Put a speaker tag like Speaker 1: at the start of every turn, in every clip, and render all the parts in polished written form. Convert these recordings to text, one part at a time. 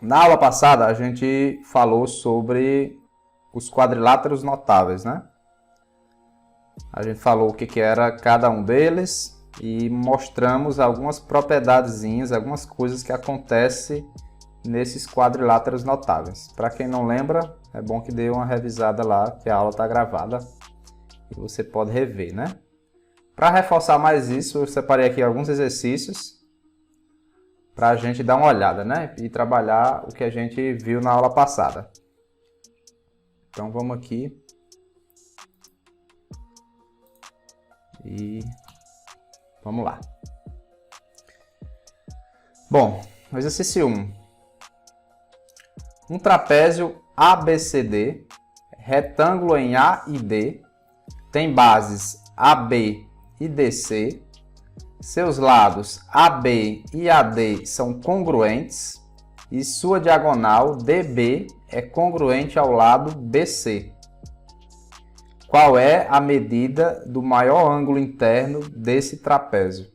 Speaker 1: Na aula passada, a gente falou sobre os quadriláteros notáveis, né? A gente falou o que era cada um deles e mostramos algumas propriedadezinhas, algumas coisas que acontecem nesses quadriláteros notáveis. Para quem não lembra, é bom que dê uma revisada lá, que a aula está gravada e você pode rever, né? Para reforçar mais isso, eu separei aqui alguns exercícios para a gente dar uma olhada, né? E trabalhar o que a gente viu na aula passada. Então vamos aqui. E vamos lá. Bom, exercício 1. Um trapézio ABCD, retângulo em A e D, tem bases AB e DC, seus lados AB e AD são congruentes e sua diagonal DB é congruente ao lado BC. Qual é a medida do maior ângulo interno desse trapézio?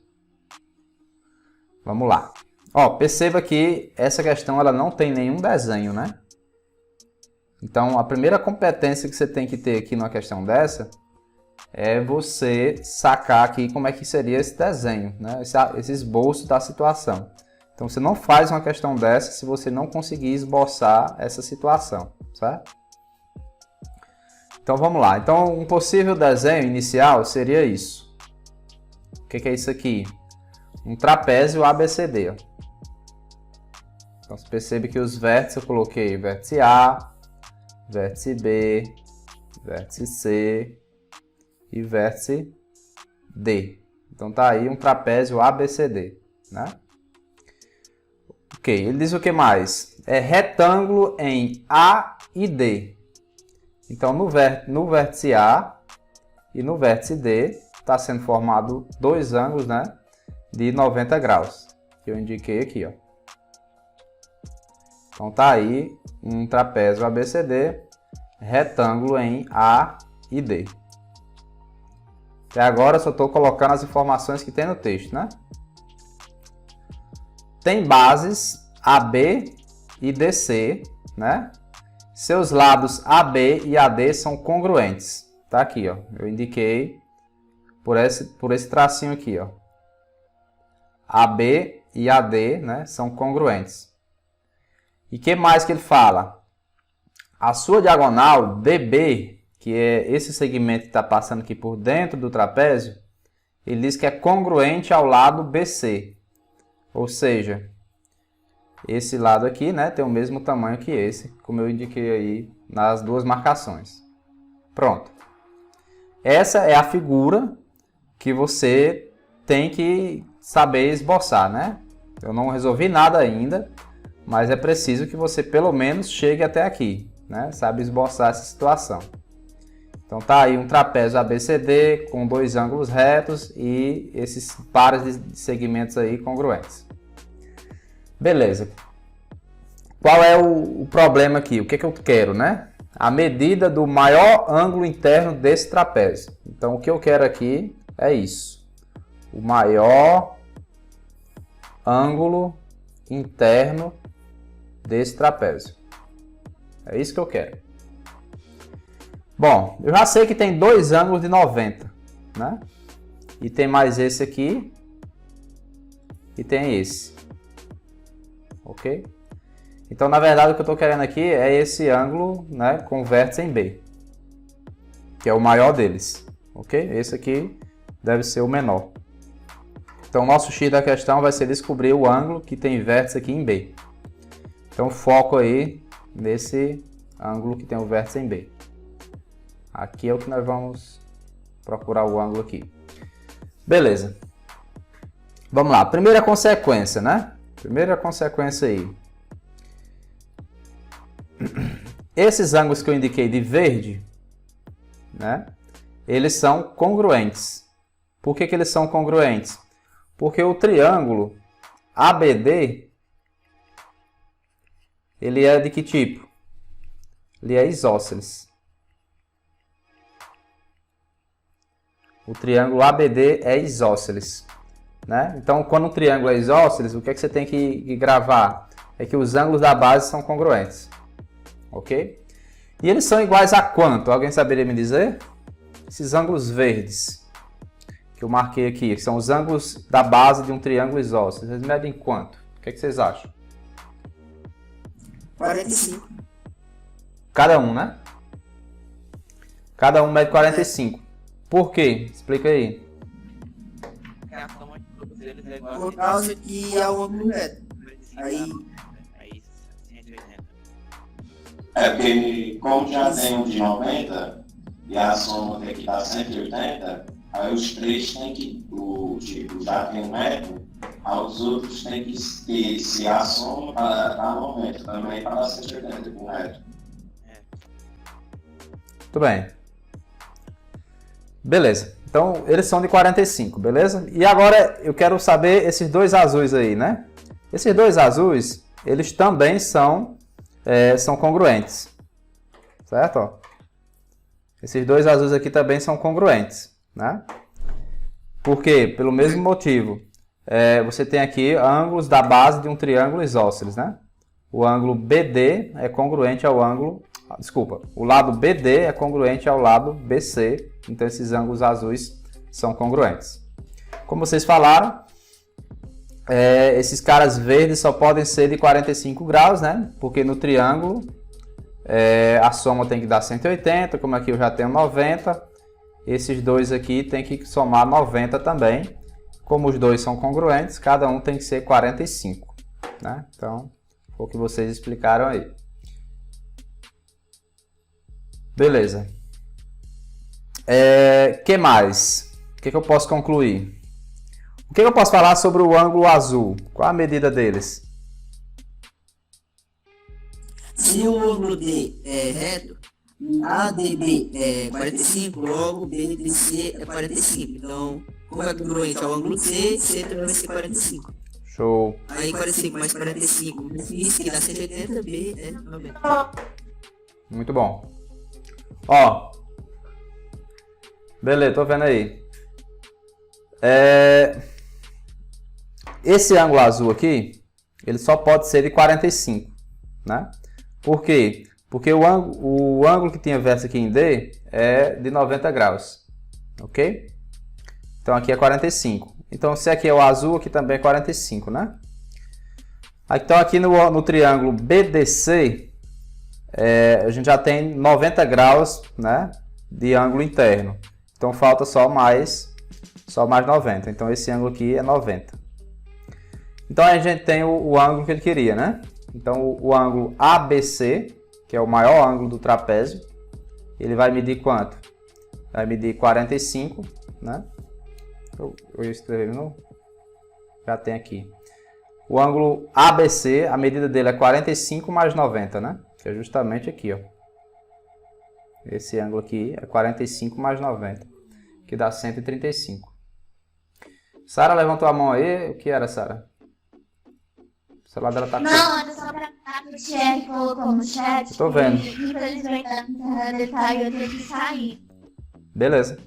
Speaker 1: Vamos lá. Ó, perceba que essa questão ela não tem nenhum desenho, né? Então, a primeira competência que você tem que ter aqui numa questão dessa é você sacar aqui como é que seria esse desenho, né? Esse esboço da situação. Então, você não faz uma questão dessa se você não conseguir esboçar essa situação, certo? Então, vamos lá. Então, um possível desenho inicial seria isso. O que é isso aqui? Um trapézio ABCD. Ó. Então, você percebe que os vértices eu coloquei vértice A, vértice B, vértice C e vértice D. Então, tá aí um trapézio ABCD, né? Ok, ele diz o que mais? É retângulo em A e D. Então, no vértice A e no vértice D, está sendo formado dois ângulos, né, de 90 graus, que eu indiquei aqui, ó. Então, tá aí um trapézio ABCD, retângulo em A e D. Até agora, eu só estou colocando as informações que tem no texto, né? Tem bases AB e DC, né? Seus lados AB e AD são congruentes. Tá aqui, ó. Eu indiquei por esse tracinho aqui, ó. AB e AD, né, são congruentes. E que mais que ele fala? A sua diagonal DB, que é esse segmento que está passando aqui por dentro do trapézio, ele diz que é congruente ao lado BC. Ou seja, esse lado aqui, né, tem o mesmo tamanho que esse, como eu indiquei aí nas duas marcações. Pronto. Essa é a figura que você tem que saber esboçar, né? Eu não resolvi nada ainda, mas é preciso que você pelo menos chegue até aqui, né? Sabe esboçar essa situação. Então tá aí um trapézio ABCD com dois ângulos retos e esses pares de segmentos aí congruentes. Beleza. Qual é o problema aqui? O que eu quero, né? A medida do maior ângulo interno desse trapézio. Então, o que eu quero aqui é isso. O maior ângulo interno desse trapézio. É isso que eu quero. Bom, eu já sei que tem dois ângulos de 90, né? E tem mais esse aqui. E tem esse. Ok? Então, na verdade, o que eu estou querendo aqui é esse ângulo, né, com vértice em B, que é o maior deles, ok? Esse aqui deve ser o menor. Então, o nosso X da questão vai ser descobrir o ângulo que tem vértice aqui em B. Então, foco aí nesse ângulo que tem o vértice em B. Aqui é o que nós vamos procurar o ângulo aqui. Beleza. Vamos lá. Primeira consequência, né? Primeira consequência aí. Esses ângulos que eu indiquei de verde, né, eles são congruentes. Por que eles são congruentes? Porque o triângulo ABD, ele é de que tipo? Ele é isósceles. O triângulo ABD é isósceles, né? Então, quando um triângulo é isósceles, o que é que você tem que gravar? é que os ângulos da base são congruentes. Ok? E eles são iguais a quanto? Alguém saberia me dizer? Esses ângulos verdes que eu marquei aqui, que são os ângulos da base de um triângulo isósceles, eles medem quanto? O que vocês acham?
Speaker 2: 45.
Speaker 1: Cada um, né? Cada um mede 45. Por quê? Explica aí.
Speaker 3: A soma de todos eles é igual
Speaker 2: Por causa que é o ângulo reto. Aí,
Speaker 3: Aí 180.
Speaker 4: É porque, como já tem um de 90 e a soma tem que dar 180, aí os três tem que, tipo, já tem 1 metro, aí os outros tem que se a soma para dar 90 também para dar 180 por metro.
Speaker 1: Muito bem. Beleza. Então, eles são de 45, beleza? E agora eu quero saber esses dois azuis aí, né? Esses dois azuis, eles também são congruentes. Certo? Ó. Esses dois azuis aqui também são congruentes, né? Por quê? Pelo mesmo motivo. Você tem aqui ângulos da base de um triângulo isósceles, né? O ângulo BD é congruente ao ângulo... Desculpa, o lado BD é congruente ao lado BC, então esses ângulos azuis são congruentes. Como vocês falaram, esses caras verdes só podem ser de 45 graus, né? Porque no triângulo a soma tem que dar 180, como aqui eu já tenho 90, esses dois aqui tem que somar 90 também. Como os dois são congruentes, cada um tem que ser 45, né? Então, foi o que vocês explicaram aí. Beleza. Que mais? O que eu posso concluir? O que eu posso falar sobre o ângulo azul? Qual a medida deles?
Speaker 2: se o ângulo D é reto, ADB é 45, logo BDC é 45. Então, como é congruente ao ângulo C, C também vai ser 45.
Speaker 1: Show.
Speaker 2: Aí 45 mais 45, isso que dá 180, B é 90.
Speaker 1: Muito bom. Ó. Beleza, tô vendo aí. Esse ângulo azul aqui, ele só pode ser de 45, né? Por quê? Porque o ângulo que tinha verso aqui em D é de 90 graus, ok? Então aqui é 45. Então se aqui é o azul, aqui também é 45, né? Então aqui no triângulo BDC, a gente já tem 90 graus, né, de ângulo interno. Então falta só mais 90. Então esse ângulo aqui é 90. Então a gente tem o ângulo que ele queria, né? Então o ângulo ABC, que é o maior ângulo do trapézio, ele vai medir quanto? Vai medir 45, né? Eu ia escrever no... Já tem aqui. O ângulo ABC, a medida dele é 45 mais 90, né? Que é justamente aqui, ó. Esse ângulo aqui é 45 mais 90, que dá 135. Sara levantou a mão aí. O que era, Sara? O celular dela tá...
Speaker 5: Não, era só pra que o Thierry colocou no chat.
Speaker 1: Tô vendo.
Speaker 5: E, infelizmente, a detalhe eu tenho que sair.
Speaker 1: Beleza.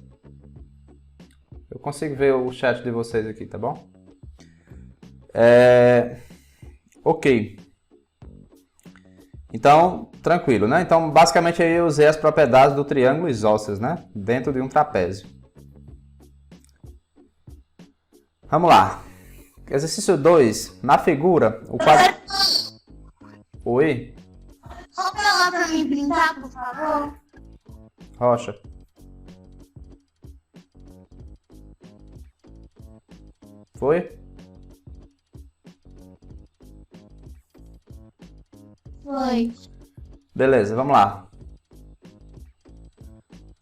Speaker 1: Eu consigo ver o chat de vocês aqui, tá bom? Ok. Então, tranquilo, né? Então, basicamente, eu usei as propriedades do triângulo isósceles, né? Dentro de um trapézio. Vamos lá. Exercício 2. Na figura, o quadro... Oi?
Speaker 5: Só pra lá pra mim printar, por favor.
Speaker 1: Rocha. Foi?
Speaker 5: Foi.
Speaker 1: Beleza, vamos lá.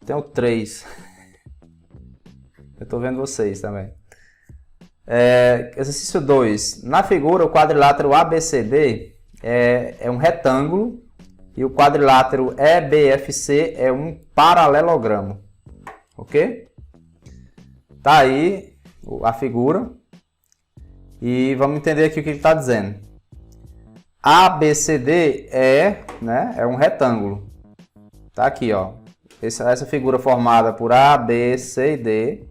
Speaker 1: Tem o 3. Eu tô vendo vocês também. Exercício 2. Na figura, o quadrilátero ABCD é um retângulo e o quadrilátero EBFC é um paralelogramo. Ok? Tá aí a figura. E vamos entender aqui o que ele está dizendo. ABCD é um retângulo. Tá aqui, ó. Essa figura formada por A, B, C e D,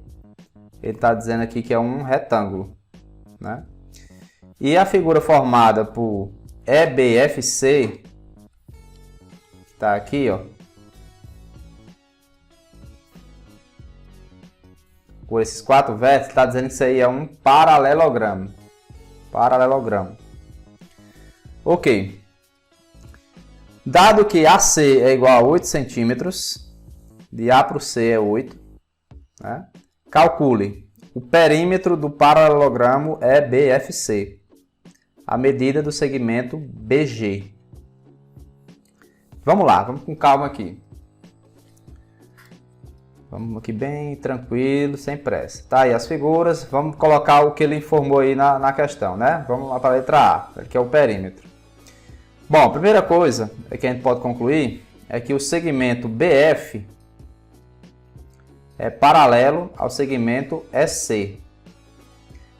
Speaker 1: ele está dizendo aqui que é um retângulo, né? E a figura formada por EBFC, tá aqui, ó, com esses 4 vértices, está dizendo que isso aí é um paralelogramo. Paralelogramo. Ok. Dado que AC é igual a 8 centímetros, de A para o C é 8, né? Calcule o perímetro do paralelogramo EBFC, a medida do segmento BG. Vamos lá, vamos com calma aqui. Vamos aqui bem tranquilo, sem pressa. Tá aí as figuras, vamos colocar o que ele informou aí na questão, né? Vamos lá para a letra A, que é o perímetro. Bom, a primeira coisa que a gente pode concluir é que o segmento BF é paralelo ao segmento EC.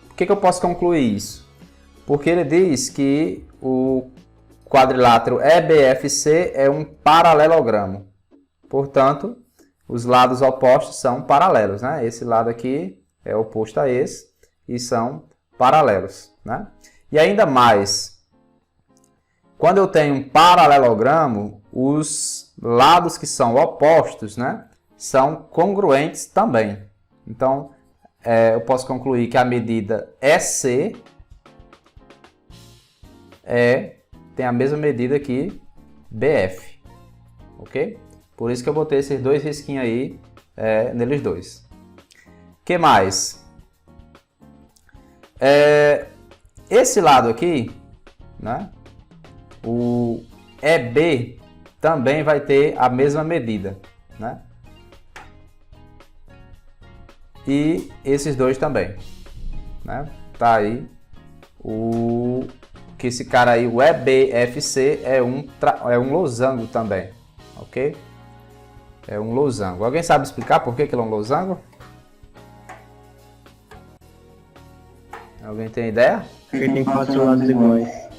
Speaker 1: Por que eu posso concluir isso? Porque ele diz que o quadrilátero EBFC é um paralelogramo. Portanto, os lados opostos são paralelos, né? Esse lado aqui é oposto a esse e são paralelos, né? E ainda mais, quando eu tenho um paralelogramo, os lados que são opostos, né, são congruentes também. Então, eu posso concluir que a medida EC tem a mesma medida que BF, ok? Por isso que eu botei esses 2 risquinhos aí neles dois. O que mais? Esse lado aqui, né, o EB também vai ter a mesma medida, né? E esses dois também, né? Tá aí que esse cara aí, o EBFC, é um losango também, ok? É um losango. Alguém sabe explicar por que ele é um losango? Alguém tem ideia?
Speaker 6: Porque tem 4 lados iguais.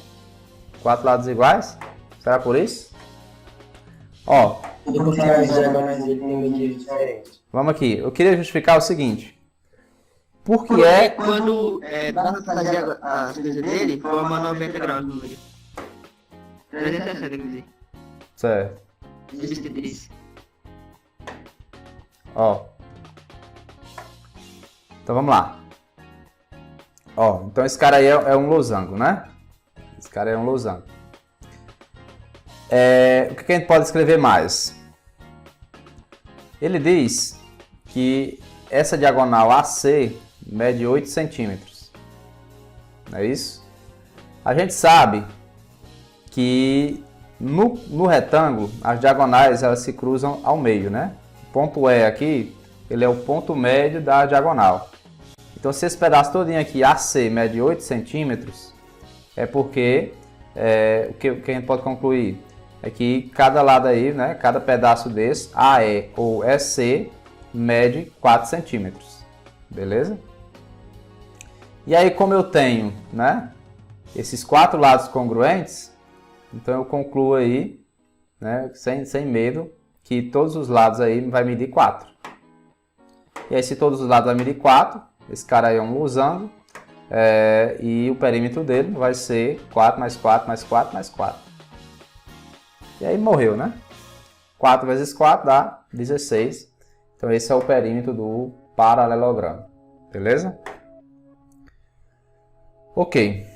Speaker 1: 4 lados iguais? Será por isso? Ó,
Speaker 6: Porque as diagonais dele têm medidas diferentes.
Speaker 1: vamos aqui. Eu queria justificar o seguinte. Por que
Speaker 2: Porque quando dá pra fazer as coisas dele, forma 90 graus no número. 360, quer dizer.
Speaker 1: Certo.
Speaker 2: 63.
Speaker 1: Ó. Então vamos lá. Ó, então esse cara aí é um losango, né? Esse cara é um losango. O que a gente pode escrever mais? Ele diz que essa diagonal AC mede 8 centímetros. Não é isso? A gente sabe que no retângulo as diagonais elas se cruzam ao meio, né? O ponto E aqui, ele é o ponto médio da diagonal. Então, se esse pedaço todinho aqui, AC, mede 8 centímetros, é porque, o que a gente pode concluir é que cada lado aí, né, cada pedaço desse, AE ou EC, mede 4 centímetros. Beleza? E aí, como eu tenho, né, esses 4 lados congruentes, então eu concluo aí, né, sem medo, que todos os lados aí vai medir 4. E aí, se todos os lados vai medir 4, esse cara aí é um losango, e o perímetro dele vai ser 4 mais 4 mais 4 mais 4. E aí morreu, né? 4 vezes 4 dá 16. Então esse é o perímetro do paralelogramo. Beleza? Ok.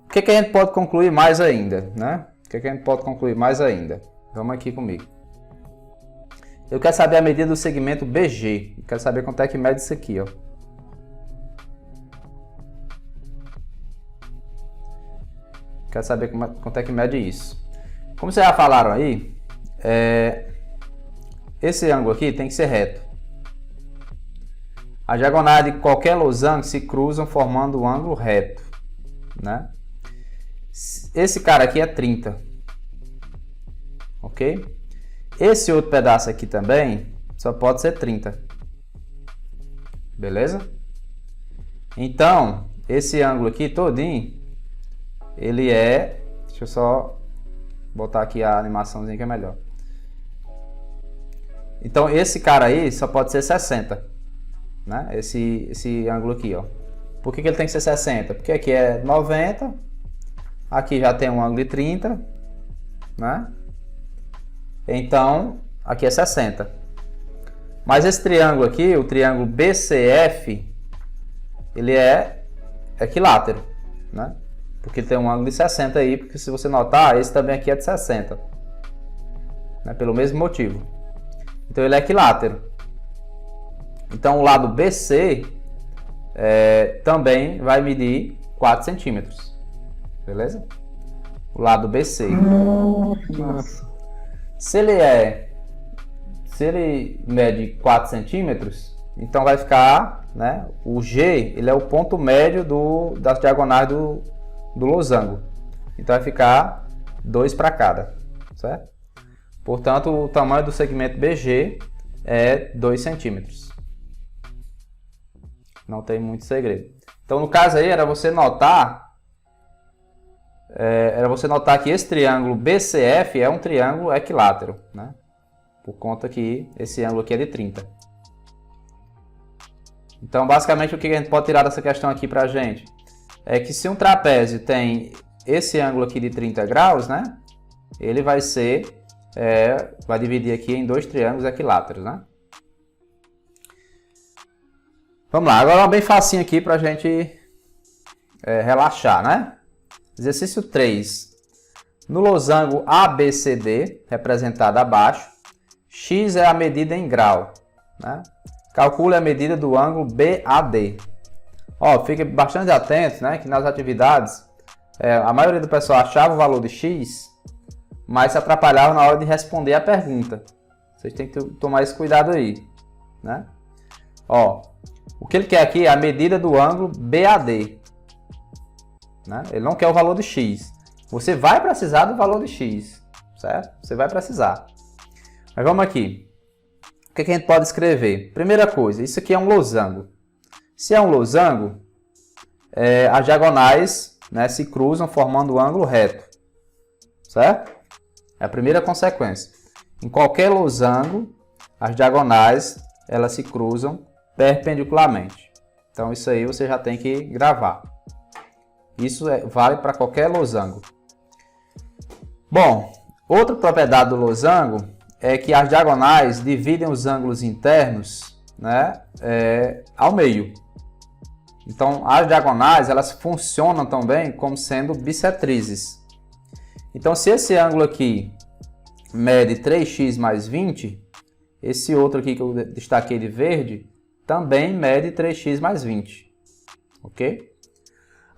Speaker 1: O que a gente pode concluir mais ainda, né? O que a gente pode concluir mais ainda? Vamos aqui comigo. Eu quero saber a medida do segmento BG. Eu quero saber quanto é que mede isso aqui, ó. Quero saber quanto é que mede isso. Como vocês já falaram aí, esse ângulo aqui tem que ser reto. As diagonais de qualquer losango se cruzam formando um ângulo reto, né? Esse cara aqui é 30. Ok? Esse outro pedaço aqui também só pode ser 30. Beleza? Então, esse ângulo aqui todinho, ele é... Deixa eu só botar aqui a animaçãozinha que é melhor. Então, esse cara aí só pode ser 60. Né? Esse ângulo aqui, ó. Por que ele tem que ser 60? Porque aqui é 90, Aqui já tem um ângulo de 30, né? Então, aqui é 60. Mas esse triângulo aqui, o triângulo BCF, ele é equilátero, né? Porque tem um ângulo de 60 aí, porque se você notar, esse também aqui é de 60. Né? Pelo mesmo motivo. Então ele é equilátero. Então o lado BC também vai medir 4 centímetros. Beleza? O lado BC.
Speaker 6: Nossa.
Speaker 1: Se ele mede 4 centímetros, então vai ficar, né? O G, ele é o ponto médio das diagonais do losango. Então vai ficar 2 para cada, certo? Portanto, o tamanho do segmento BG é 2 centímetros. Não tem muito segredo. Então, no caso aí, era você notar que esse triângulo BCF é um triângulo equilátero, né? Por conta que esse ângulo aqui é de 30. Então, basicamente, o que a gente pode tirar dessa questão aqui pra gente? É que se um trapézio tem esse ângulo aqui de 30 graus, né? Ele vai vai dividir aqui em 2 triângulos equiláteros, né? Vamos lá, agora uma bem facinho aqui pra gente relaxar, né? Exercício 3. No losango ABCD, representado abaixo, x é a medida em grau, né? Calcule a medida do ângulo BAD. Ó, fique bastante atento, né? Que nas atividades, a maioria do pessoal achava o valor de x, mas se atrapalhava na hora de responder a pergunta. Vocês têm que tomar esse cuidado aí, né? Ó, o que ele quer aqui é a medida do ângulo BAD, né? Ele não quer o valor de x. Você vai precisar do valor de x, certo? Você vai precisar. Mas vamos aqui. O que a gente pode escrever? Primeira coisa, isso aqui é um losango. Se é um losango, as diagonais, né, se cruzam formando um ângulo reto, certo? É a primeira consequência. Em qualquer losango, as diagonais elas se cruzam perpendicularmente. Então isso aí você já tem que gravar. Isso vale para qualquer losango. Bom, outra propriedade do losango é que as diagonais dividem os ângulos internos, né, ao meio. Então as diagonais elas funcionam também como sendo bissetrizes. Então se esse ângulo aqui mede 3x mais 20, esse outro aqui que eu destaquei de verde também mede 3x mais 20, ok?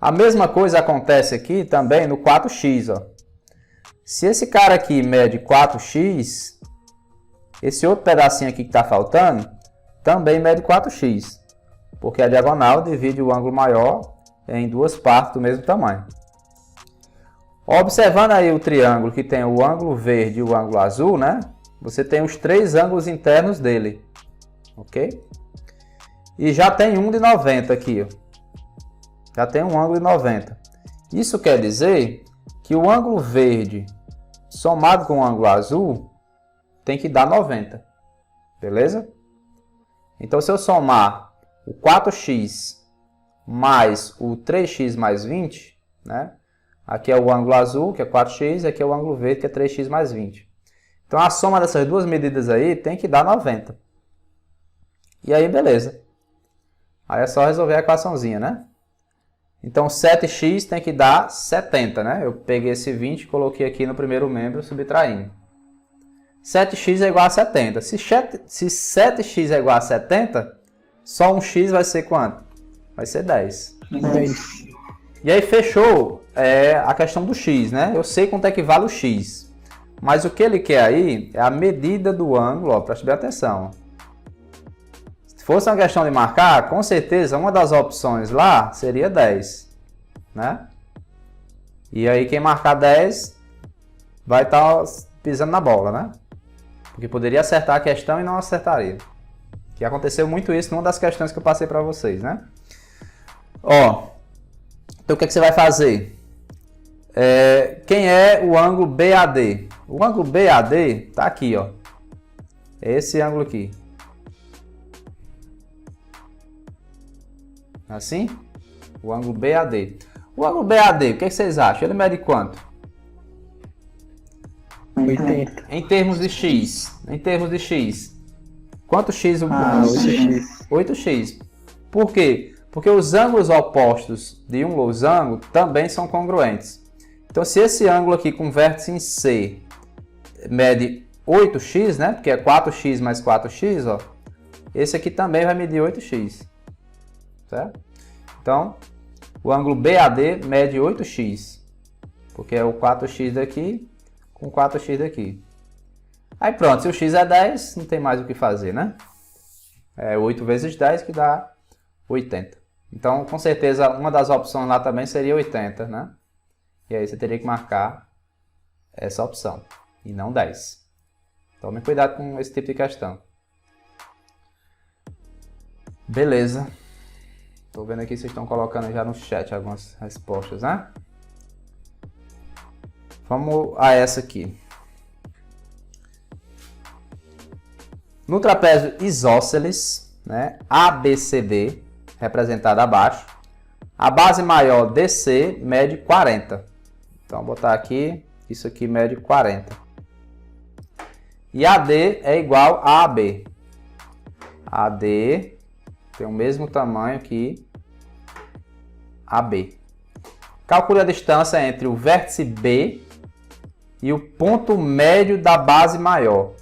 Speaker 1: A mesma coisa acontece aqui também no 4x, ó. Se esse cara aqui mede 4x, esse outro pedacinho aqui que está faltando também mede 4x, porque a diagonal divide o ângulo maior em 2 partes do mesmo tamanho. Observando aí o triângulo que tem o ângulo verde e o ângulo azul, né? Você tem os 3 ângulos internos dele, ok? E já tem um de 90 aqui, ó. Já tem um ângulo de 90. Isso quer dizer que o ângulo verde somado com o ângulo azul tem que dar 90. Beleza? Então, se eu somar o 4x mais o 3x mais 20, né? Aqui é o ângulo azul, que é 4x, e aqui é o ângulo verde, que é 3x mais 20. Então, a soma dessas duas medidas aí tem que dar 90. E aí, beleza. Aí é só resolver a equaçãozinha, né? Então, 7x tem que dar 70, né? Eu peguei esse 20 e coloquei aqui no primeiro membro, subtraindo. 7x é igual a 70. Se 7x é igual a 70, só um x vai ser quanto? Vai ser 10.
Speaker 6: 10.
Speaker 1: E aí, fechou a questão do x, né? Eu sei quanto é que vale o x. Mas o que ele quer aí é a medida do ângulo, ó, preste bem atenção. Se fosse uma questão de marcar, com certeza uma das opções lá seria 10, né? E aí quem marcar 10 vai estar pisando na bola, né? Porque poderia acertar a questão e não acertaria. Que aconteceu muito isso numa das questões que eu passei para vocês, né? Ó, então o que você vai fazer? Quem é o ângulo BAD? O ângulo BAD está aqui, ó. É esse ângulo aqui. Assim? O ângulo BAD. O ângulo BAD, o que vocês acham? Ele mede quanto?
Speaker 6: 80.
Speaker 1: Em termos de x. Em termos de x. Quanto x?
Speaker 6: 8x.
Speaker 1: 8x. Por quê? Porque os ângulos opostos de um losango também são congruentes. Então, se esse ângulo aqui com vértice em C mede 8x, né? Porque é 4x mais 4x, ó. Esse aqui também vai medir 8x. Certo? Então, o ângulo BAD mede 8x. Porque é o 4x daqui com 4x daqui. Aí pronto, se o x é 10, não tem mais o que fazer, né? É 8 vezes 10 que dá 80. Então, com certeza, uma das opções lá também seria 80, né? E aí você teria que marcar essa opção, e não 10. Tome cuidado com esse tipo de questão. Beleza. Tô vendo aqui que vocês estão colocando já no chat algumas respostas, né? Vamos a essa aqui. No trapézio isósceles, né, ABCD, representado abaixo, a base maior DC mede 40. Então, vou botar aqui, isso aqui mede 40. E AD é igual a AB. AD tem o mesmo tamanho que AB. Calcule a distância entre o vértice B e o ponto médio da base maior.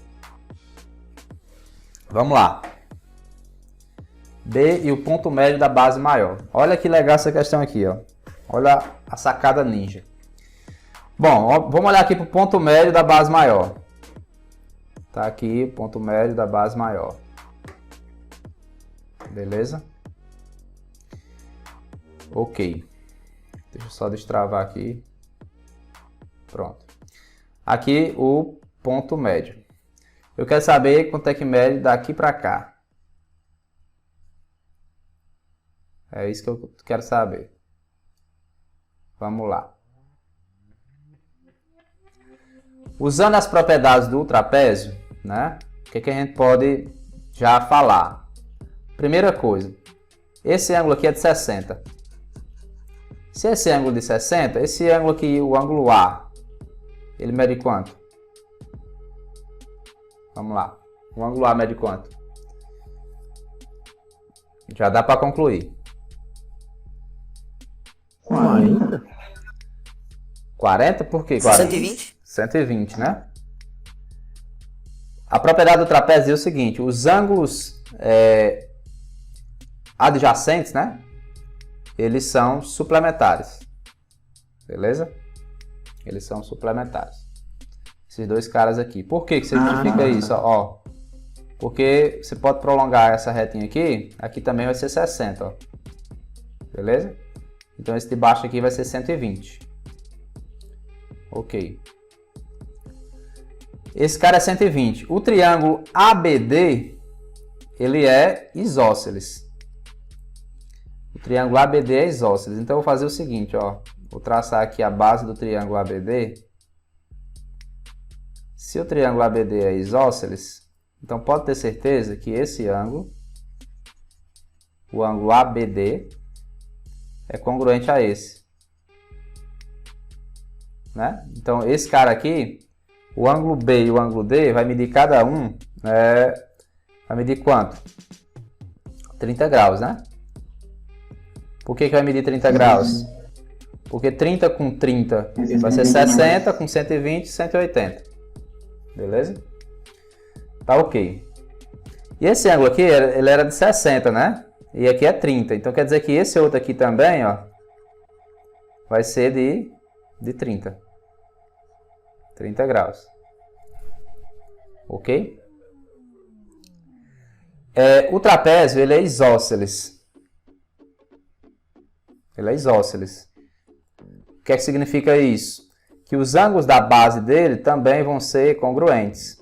Speaker 1: Vamos lá. B e o ponto médio da base maior. Olha que legal essa questão aqui, ó. Olha a sacada ninja. Bom, ó, vamos olhar aqui para o ponto médio da base maior. Tá aqui o ponto médio da base maior. Beleza? Ok. Deixa eu só destravar aqui. Pronto. Aqui o ponto médio. Eu quero saber quanto é que mede daqui para cá. É isso que eu quero saber. Vamos lá. Usando as propriedades do trapézio, né? O que a gente pode já falar? Primeira coisa, esse ângulo aqui é de 60. Se esse ângulo de 60, esse ângulo aqui, o ângulo A, ele mede quanto? Vamos lá. O ângulo A mede quanto? Já dá para concluir.
Speaker 6: 40?
Speaker 1: 40? Por quê? 40?
Speaker 2: 120?
Speaker 1: 120, né? A propriedade do trapézio é o seguinte, os ângulos adjacentes, né? Eles são suplementares. Beleza? Eles são suplementares. Esses dois caras aqui. Por que significa isso? Ó, porque você pode prolongar essa retinha aqui. Aqui também vai ser 60. Ó. Beleza? Então esse de baixo aqui vai ser 120. Ok. Esse cara é 120. O triângulo ABD, ele é isósceles. O triângulo ABD é isósceles. Então eu vou fazer o seguinte, ó. Vou traçar aqui a base do triângulo ABD. Se o triângulo ABD é isósceles, então pode ter certeza que esse ângulo, o ângulo ABD, é congruente a esse. Né? Então esse cara aqui, o ângulo B e o ângulo D, vai medir cada um, vai medir quanto? 30 graus, né? Por que vai medir 30 graus? Porque 30 com 30 vai ser 60, com 120, 180. Beleza? Tá ok. E esse ângulo aqui, ele era de 60, né? E aqui é 30. Então quer dizer que esse outro aqui também, ó, vai ser de 30. 30 graus. Ok? O trapézio, ele é isósceles. Ele é isósceles. O que é que significa isso? Que os ângulos da base dele também vão ser congruentes.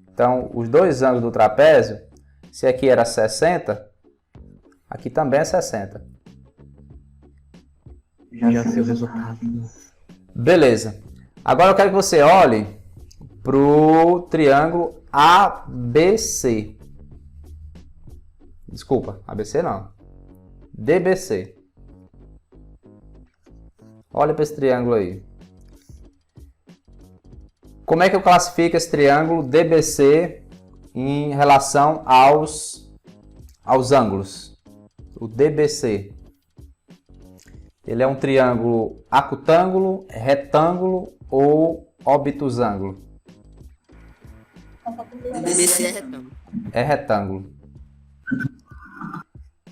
Speaker 1: Então, os dois ângulos do trapézio, se aqui era 60, aqui também é 60.
Speaker 6: Já sei o resultado.
Speaker 1: Beleza. Agora eu quero que você olhe para o triângulo ABC. Desculpa, ABC não. DBC. Olha para esse triângulo aí. Como é que eu classifico esse triângulo DBC em relação aos ângulos? O DBC. Ele é um triângulo acutângulo, retângulo ou obtusângulo?
Speaker 2: DBC é retângulo.
Speaker 1: É retângulo.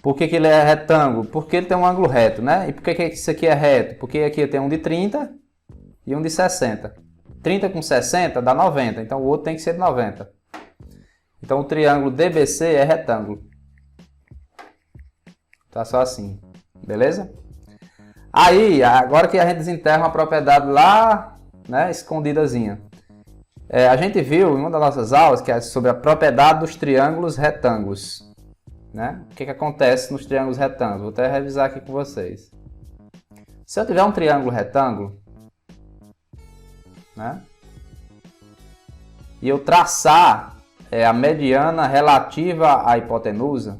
Speaker 1: Por que ele é retângulo? Porque ele tem um ângulo reto, né? E por que isso aqui é reto? Porque aqui eu tenho um de 30 e um de 60. 30 com 60 dá 90, então o outro tem que ser de 90. Então o triângulo DBC é retângulo. Tá só assim, beleza? Aí, agora que a gente desenterra uma propriedade lá, né, escondidazinha. A gente viu em uma das nossas aulas que é sobre a propriedade dos triângulos retângulos. Né? O que acontece nos triângulos retângulos? Vou até revisar aqui com vocês. Se eu tiver um triângulo retângulo, né, e eu traçar a mediana relativa à hipotenusa,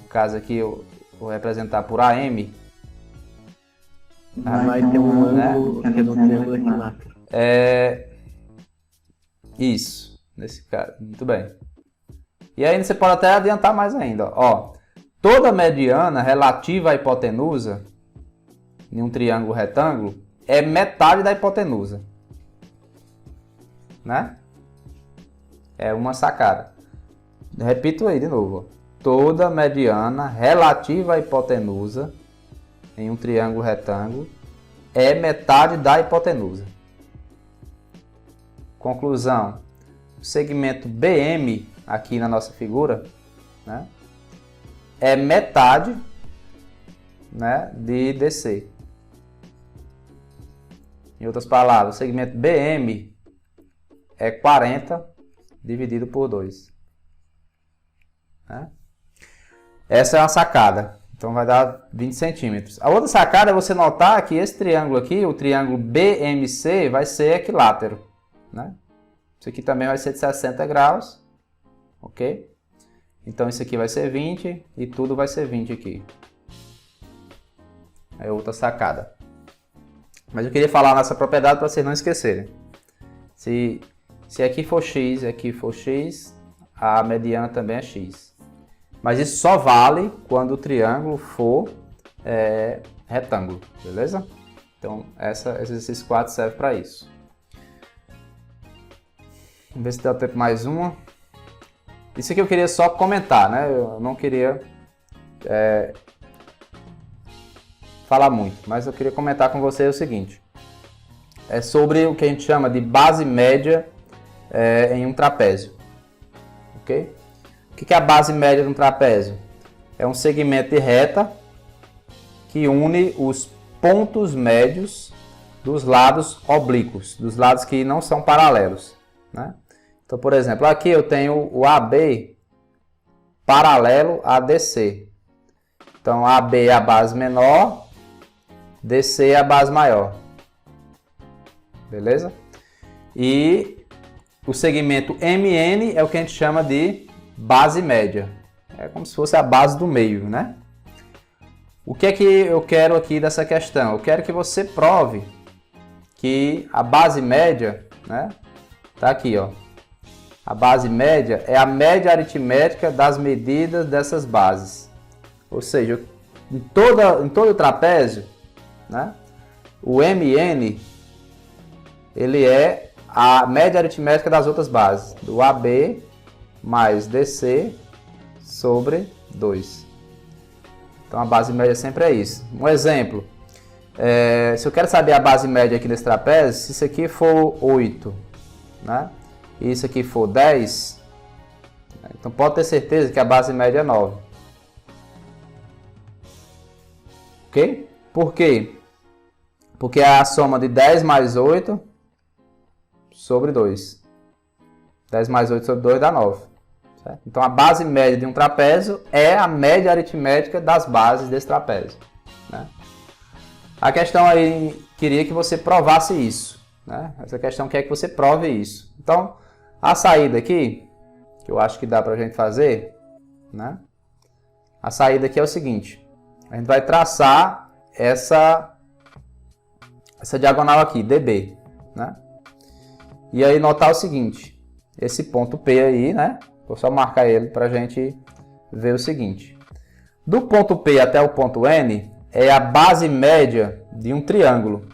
Speaker 1: no caso aqui eu vou representar por AM,
Speaker 6: Vai ter um ângulo, né? Que é um triângulo equilátero.
Speaker 1: Isso, nesse caso, muito bem. E aí você pode até adiantar mais ainda. Ó, toda mediana relativa à hipotenusa em um triângulo retângulo é metade da hipotenusa. Né? É uma sacada. Repito aí de novo. Ó. Toda mediana relativa à hipotenusa em um triângulo retângulo é metade da hipotenusa. Conclusão. O segmento BM aqui na nossa figura, né, é metade, né, de DC. Em outras palavras, o segmento BM é 40 dividido por 2. Né? Essa é uma sacada. Então vai dar 20 centímetros. A outra sacada é você notar que esse triângulo aqui, o triângulo BMC, vai ser equilátero. Né? Isso aqui também vai ser de 60 graus. Ok? Então isso aqui vai ser 20 e tudo vai ser 20 aqui. É outra sacada. Mas eu queria falar nessa propriedade para vocês não esquecerem. Se aqui for x e aqui for x, a mediana também é x. Mas isso só vale quando o triângulo for retângulo, beleza? Então esse exercício 4 serve para isso. Vamos ver se dá tempo mais uma. Isso aqui eu queria só comentar, né? Eu não queria falar muito, mas eu queria comentar com vocês o seguinte. É sobre o que a gente chama de base média em um trapézio. Ok? O que é a base média de um trapézio? É um segmento de reta que une os pontos médios dos lados oblíquos, dos lados que não são paralelos. Né? Então, por exemplo, aqui eu tenho o AB paralelo a DC. Então, AB é a base menor, DC é a base maior. Beleza? E o segmento MN é o que a gente chama de base média. É como se fosse a base do meio, né? O que é que eu quero aqui dessa questão? Eu quero que você prove que a base média, né? Tá aqui, ó. A base média é a média aritmética das medidas dessas bases. Ou seja, em todo o trapézio, né, o MN ele é a média aritmética das outras bases, do AB mais DC sobre 2. Então a base média sempre é isso. Um exemplo, se eu quero saber a base média aqui desse trapézio, se isso aqui for 8, né, e isso aqui for 10, então pode ter certeza que a base média é 9. Ok? Por quê? Porque é a soma de 10 mais 8 sobre 2. 10 mais 8 sobre 2 dá 9. Certo? Então a base média de um trapézio é a média aritmética das bases desse trapézio. Né? A questão aí, queria que você provasse isso. Né? Essa questão quer que você prove isso. Então, a saída aqui, que eu acho que dá pra gente fazer, né? A saída aqui é o seguinte. A gente vai traçar essa diagonal aqui, DB, né? E aí notar o seguinte, esse ponto P aí, né? Vou só marcar ele para a gente ver o seguinte. Do ponto P até o ponto N é a base média de um triângulo,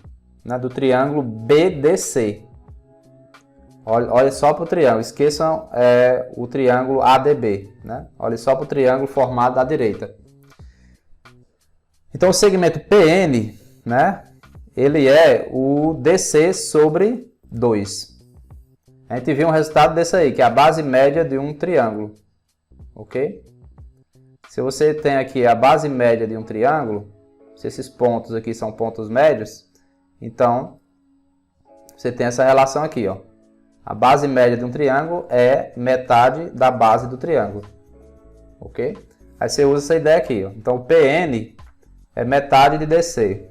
Speaker 1: né? Do triângulo BDC. Olha só para o triângulo, esqueçam o triângulo ADB, né? Olha só para o triângulo formado à direita. Então o segmento PN, né? Ele é o DC sobre 2. A gente viu um resultado desse aí, que é a base média de um triângulo, ok? Se você tem aqui a base média de um triângulo, se esses pontos aqui são pontos médios, então você tem essa relação aqui, ó. A base média de um triângulo é metade da base do triângulo, ok? Aí você usa essa ideia aqui, ó. Então o PN é metade de DC.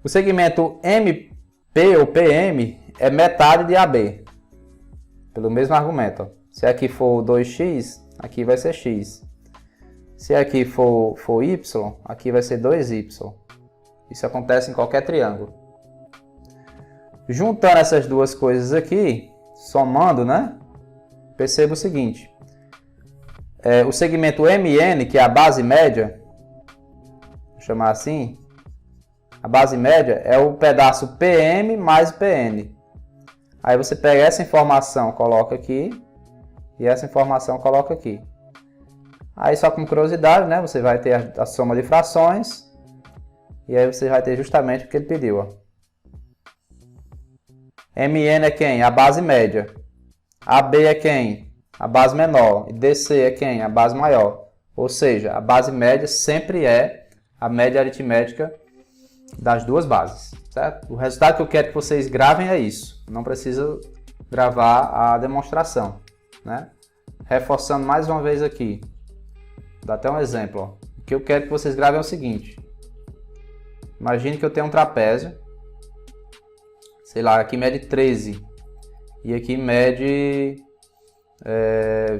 Speaker 1: O segmento MP ou PM é metade de AB, pelo mesmo argumento, ó. Se aqui for 2x, aqui vai ser x. Se aqui for y, aqui vai ser 2y. Isso acontece em qualquer triângulo. Juntando essas duas coisas aqui, somando, né? Perceba o seguinte. O segmento MN, que é a base média, vou chamar assim, a base média é o pedaço PM mais PN. Aí você pega essa informação, coloca aqui, e essa informação coloca aqui. Aí só como curiosidade, né? Você vai ter a soma de frações, e aí você vai ter justamente o que ele pediu, ó. MN é quem? A base média. AB é quem? A base menor. E DC é quem? A base maior. Ou seja, a base média sempre é a média aritmética das duas bases, certo? O resultado que eu quero que vocês gravem é isso. Não precisa gravar a demonstração, né? Reforçando mais uma vez aqui. Vou dar até um exemplo, ó. O que eu quero que vocês gravem é o seguinte. Imagine que eu tenho um trapézio. Sei lá, aqui mede 13 e aqui mede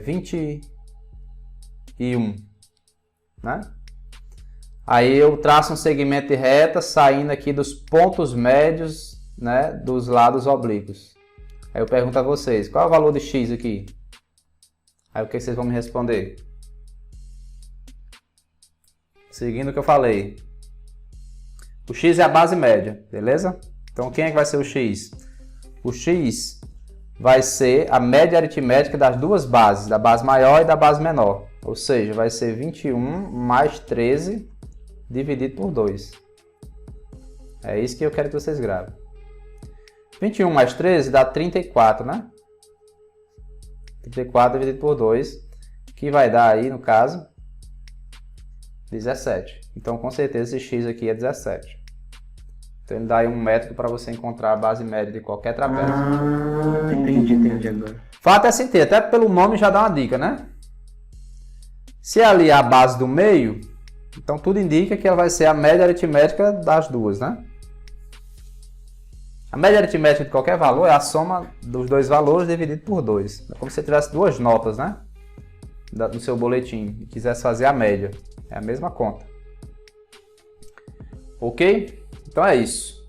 Speaker 1: 21, né? Aí eu traço um segmento de reta saindo aqui dos pontos médios, né, dos lados oblíquos. Aí eu pergunto a vocês, qual é o valor de x aqui? Aí o que vocês vão me responder? Seguindo o que eu falei. O x é a base média, beleza? Então, quem é que vai ser o x? O x vai ser a média aritmética das duas bases, da base maior e da base menor. Ou seja, vai ser 21 mais 13 dividido por 2. É isso que eu quero que vocês gravem. 21 mais 13 dá 34, né? 34 dividido por 2, que vai dar aí, no caso, 17. Então, com certeza, esse x aqui é 17. Então ele dá aí um método para você encontrar a base média de qualquer trapézio.
Speaker 6: Entendi agora.
Speaker 1: Fato é assim, até pelo nome já dá uma dica, né? Se ali é a base do meio, então tudo indica que ela vai ser a média aritmética das duas, né? A média aritmética de qualquer valor é a soma dos dois valores dividido por 2. É como se você tivesse duas notas, né? No seu boletim e quisesse fazer a média. É a mesma conta. Ok? Então é isso.